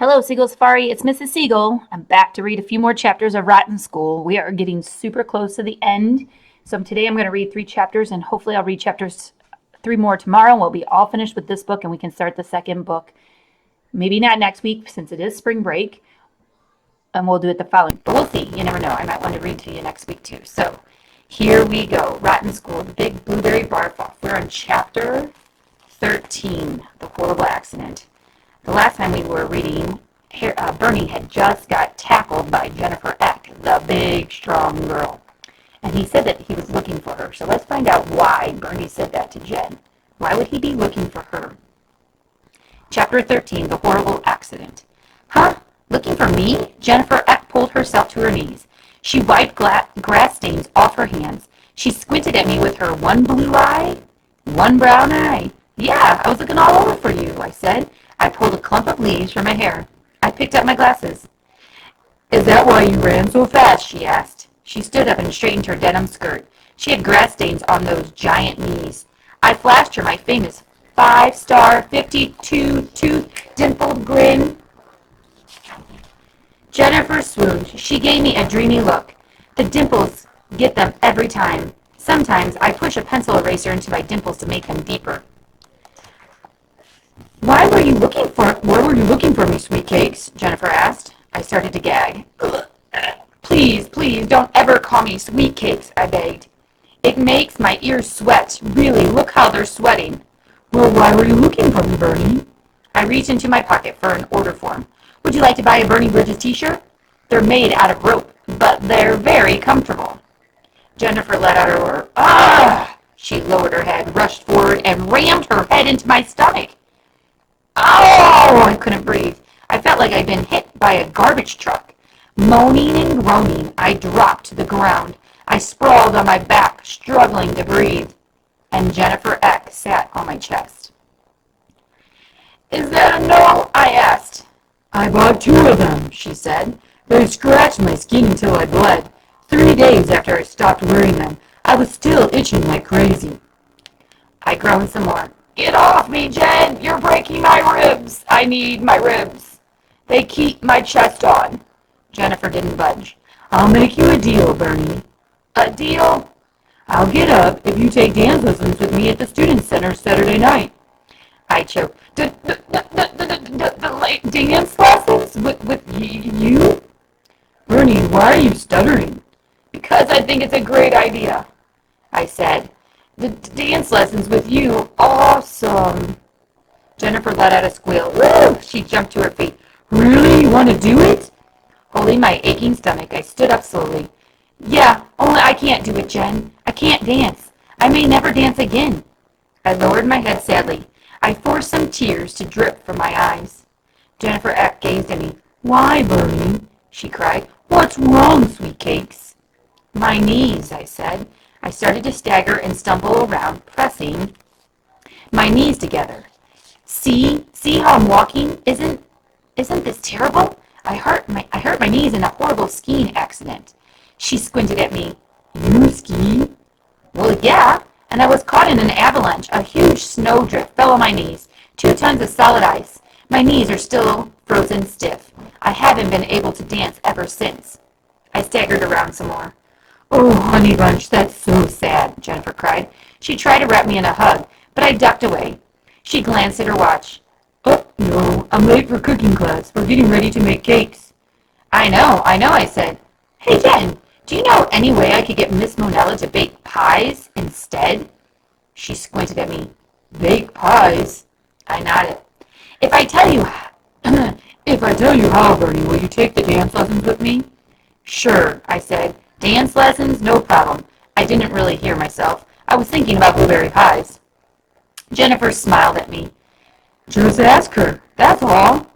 Hello, Seagull Safari. It's Mrs. Seagull. I'm back to read a few more chapters of Rotten School. We are getting super close to the end. So today I'm going to read 3 chapters, and hopefully I'll read chapters 3 more tomorrow. We'll be all finished with this book, and we can start the second book. Maybe not next week, since it is spring break, and we'll do it the following. But we'll see. You never know. I might want to read to you next week, too. So here we go. Rotten School, the Big Blueberry Barf-Off. We're on chapter 13, The Horrible Accident. The last time we were reading, Bernie had just got tackled by Jennifer Eck, the big, strong girl. And he said that he was looking for her. So let's find out why Bernie said that to Jen. Why would he be looking for her? Chapter 13, The Horrible Accident. Huh? Looking for me? Jennifer Eck pulled herself to her knees. She wiped grass stains off her hands. She squinted at me with her one blue eye, one brown eye. Yeah, I was looking all over for you, I said. I pulled a clump of leaves from my hair. I picked up my glasses. Is that why you ran so fast? She asked. She stood up and straightened her denim skirt. She had grass stains on those giant knees. I flashed her my famous 5-star 52-tooth dimpled grin. Jennifer swooned. She gave me a dreamy look. The dimples get them every time. Sometimes I push a pencil eraser into my dimples to make them deeper. Where were you looking for me, sweet cakes? Jennifer asked. I started to gag. Please, don't ever call me sweet cakes, I begged. It makes my ears sweat. Really, look how they're sweating. Well, why were you looking for me, Bernie? I reached into my pocket for an order form. Would you like to buy a Bernie Bridges t-shirt? They're made out of rope, but they're very comfortable. Jennifer let out a roar. Ah! She lowered her head, rushed forward, and rammed her head into my stomach. Oh! I couldn't breathe. I felt like I'd been hit by a garbage truck. Moaning and groaning, I dropped to the ground. I sprawled on my back, struggling to breathe. And Jennifer Eck sat on my chest. Is that a no? I asked. I bought 2 of them, she said. They scratched my skin until I bled. 3 days after I stopped wearing them, I was still itching like crazy. I groaned some more. Get off me, Jen! You're breaking my ribs! I need my ribs. They keep my chest on. Jennifer didn't budge. I'll make you a deal, Bernie. A deal? I'll get up if you take dance lessons with me at the Student Center Saturday night. I choked. Dance lessons? With you? Bernie, why are you stuttering? Because I think it's a great idea, I said. The dance lessons with you, awesome. Jennifer let out a squeal. Woo! She jumped to her feet. Really? You want to do it? Holding my aching stomach, I stood up slowly. Yeah, only I can't do it, Jen. I can't dance. I may never dance again. I lowered my head sadly. I forced some tears to drip from my eyes. Jennifer Eck gazed at me. Why, Bernie? She cried. What's wrong, sweet cakes? My knees, I said. I started to stagger and stumble around, pressing my knees together. See how I'm walking? Isn't this terrible? I hurt my knees in a horrible skiing accident. She squinted at me. You ski? Well, yeah, and I was caught in an avalanche. A huge snowdrift fell on my knees. 2 tons of solid ice. My knees are still frozen stiff. I haven't been able to dance ever since. I staggered around some more. Oh, honey bunch, that's so sad, Jennifer cried. She tried to wrap me in a hug, but I ducked away. She glanced at her watch. Oh, no, I'm late for cooking class. We're getting ready to make cakes. I know, I said. Hey, Jen, do you know any way I could get Miss Monella to bake pies instead? She squinted at me. Bake pies? I nodded. If I tell you how, Bernie, will you take the dance lessons with me? Sure, I said. Dance lessons? No problem. I didn't really hear myself. I was thinking about blueberry pies. Jennifer smiled at me. Just ask her, that's all.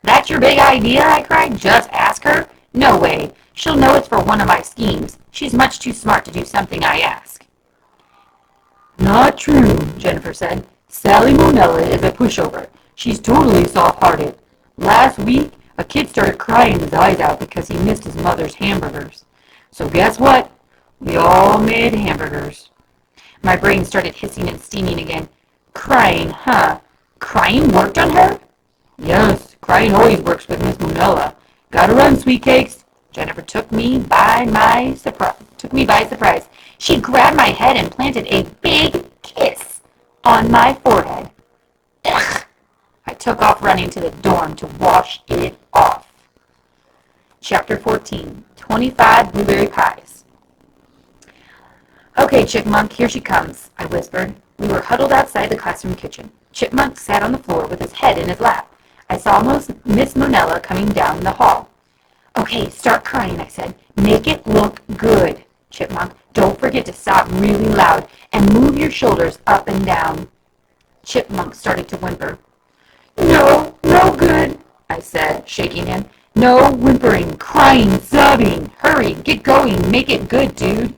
That's your big idea? I cried. Just ask her? No way. She'll know it's for one of my schemes. She's much too smart to do something I ask. Not true, Jennifer said. Sally Monella is a pushover. She's totally soft-hearted. Last week, a kid started crying his eyes out because he missed his mother's hamburgers. So guess what? We all made hamburgers. My brain started hissing and steaming again. Crying, huh? Crying worked on her? Yes, Crying always works with Miss Monella. Gotta run, sweet cakes. Jennifer took me by surprise. She grabbed my head and planted a big kiss on my forehead. Ugh! I took off running to the dorm to wash it off. Chapter 14, 25 Blueberry Pies. Okay, Chipmunk, here she comes, I whispered. We were huddled outside the classroom kitchen. Chipmunk sat on the floor with his head in his lap. I saw Miss Monella coming down the hall. Okay, start crying, I said. Make it look good, Chipmunk. Don't forget to sob really loud and move your shoulders up and down. Chipmunk started to whimper. No good, I said, shaking him. No whimpering, crying, sobbing. Hurry, get going, make it good, dude.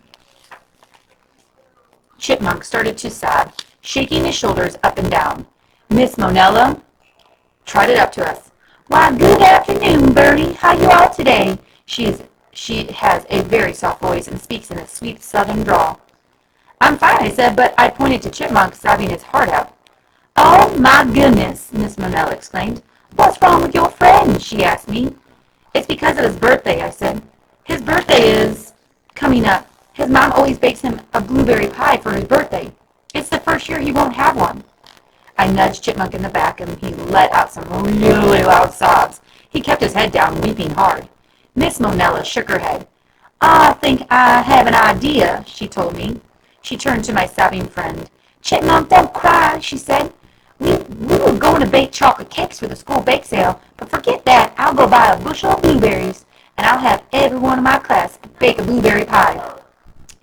Chipmunk started to sob, shaking his shoulders up and down. Miss Monella trotted up to us. Why, good afternoon, Bertie. How you all today? She has a very soft voice and speaks in a sweet southern drawl. I'm fine, I said, but I pointed to Chipmunk sobbing his heart out. Oh, my goodness, Miss Monella exclaimed. What's wrong with your friend? She asked me. It's because of his birthday, I said. His birthday is coming up. His mom always bakes him a blueberry pie for his birthday. It's the first year he won't have one. I nudged Chipmunk in the back, and he let out some really loud sobs. He kept his head down, weeping hard. Miss Monella shook her head. I think I have an idea, she told me. She turned to my sobbing friend. Chipmunk, don't cry, she said. We were going to bake chocolate cakes for the school bake sale, but forget that. I'll go buy a bushel of blueberries, and I'll have everyone in my class bake a blueberry pie.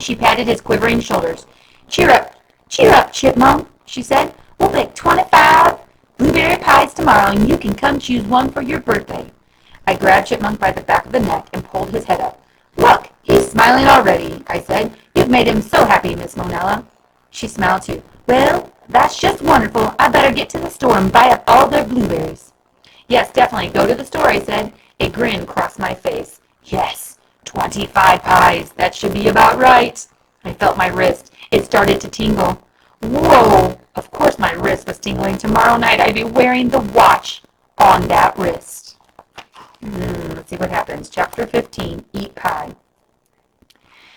She patted his quivering shoulders. Cheer up, Chipmunk, she said. We'll bake 25 blueberry pies tomorrow, and you can come choose one for your birthday. I grabbed Chipmunk by the back of the neck and pulled his head up. Look, he's smiling already, I said. You've made him so happy, Miss Monella. She smiled too. Well, that's just wonderful. I better get to the store and buy up all their blueberries. Yes, definitely. Go to the store, I said. A grin crossed my face. Yes, 25 pies. That should be about right. I felt my wrist. It started to tingle. Whoa! Of course my wrist was tingling. Tomorrow night I'd be wearing the watch on that wrist. Let's see what happens. Chapter 15, Eat Pie.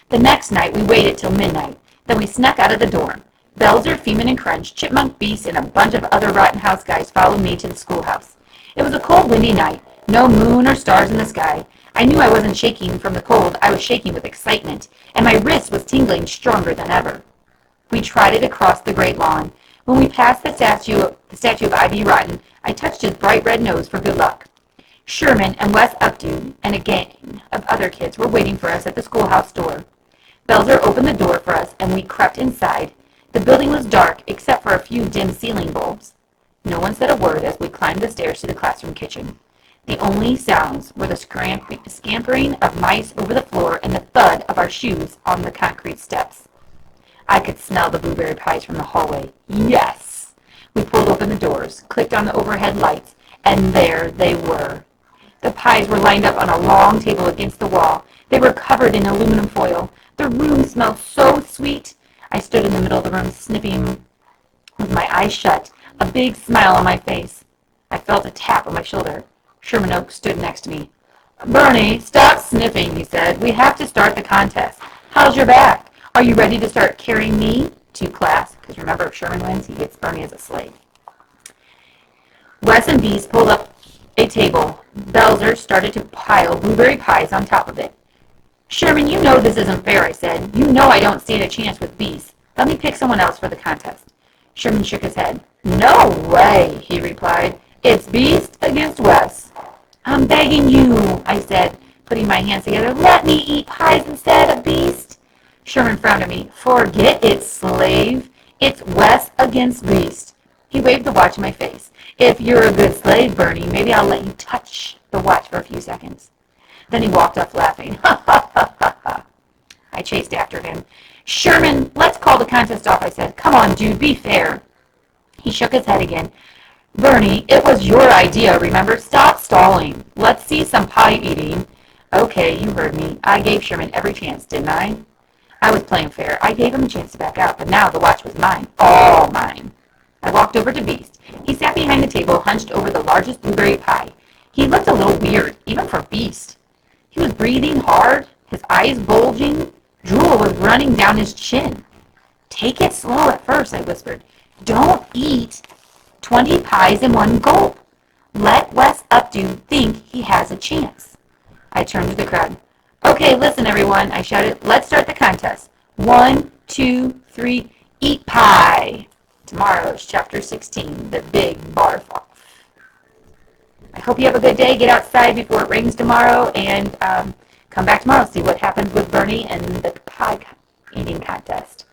The next night we waited till midnight. Then we snuck out of the dorm. Belzer, Feeman, and Crunch, Chipmunk, Beast, and a bunch of other Rotten House guys followed me to the schoolhouse. It was a cold, windy night. No moon or stars in the sky. I knew I wasn't shaking from the cold. I was shaking with excitement, and my wrist was tingling stronger than ever. We trotted across the great lawn. When we passed the statue of Ivy Rotten, I touched his bright red nose for good luck. Sherman and Wes Upton and a gang of other kids were waiting for us at the schoolhouse door. Belzer opened the door for us, and we crept inside. The building was dark, except for a few dim ceiling bulbs. No one said a word as we climbed the stairs to the classroom kitchen. The only sounds were the scampering of mice over the floor and the thud of our shoes on the concrete steps. I could smell the blueberry pies from the hallway. Yes! We pulled open the doors, clicked on the overhead lights, and there they were. The pies were lined up on a long table against the wall. They were covered in aluminum foil. The room smelled so sweet. I stood in the middle of the room, sniffing with my eyes shut, a big smile on my face. I felt a tap on my shoulder. Sherman Oaks stood next to me. Bernie, stop sniffing, he said. We have to start the contest. How's your back? Are you ready to start carrying me to class? Because remember, if Sherman wins, he gets Bernie as a slave. Wes and Beast pulled up a table. Belzer started to pile blueberry pies on top of it. Sherman, you know this isn't fair, I said. You know I don't stand a chance with Beast. Let me pick someone else for the contest. Sherman shook his head. No way, he replied. It's Beast against Wes. I'm begging you, I said, putting my hands together. Let me eat pies instead of Beast. Sherman frowned at me. Forget it, slave. It's Wes against Beast. He waved the watch in my face. If you're a good slave, Bernie, maybe I'll let you touch the watch for a few seconds. Then he walked off laughing. Ha, ha, ha, ha, ha. I chased after him. Sherman, let's call the contest off, I said. Come on, dude, be fair. He shook his head again. Bernie, it was your idea, remember? Stop stalling. Let's see some pie eating. Okay, you heard me. I gave Sherman every chance, didn't I? I was playing fair. I gave him a chance to back out, but now the watch was mine. All mine. I walked over to Beast. He sat behind the table, hunched over the largest blueberry pie. He looked a little weird, even for a beast. He was breathing hard, his eyes bulging, drool was running down his chin. Take it slow at first, I whispered. Don't eat 20 pies in one gulp. Let Wes Updo think he has a chance. I turned to the crowd. Okay, listen, everyone, I shouted. Let's start the contest. 1, 2, 3, eat pie. Tomorrow's chapter 16, the big barf off. I hope you have a good day. Get outside before it rains tomorrow, and come back tomorrow. See what happens with Bernie and the pie eating contest.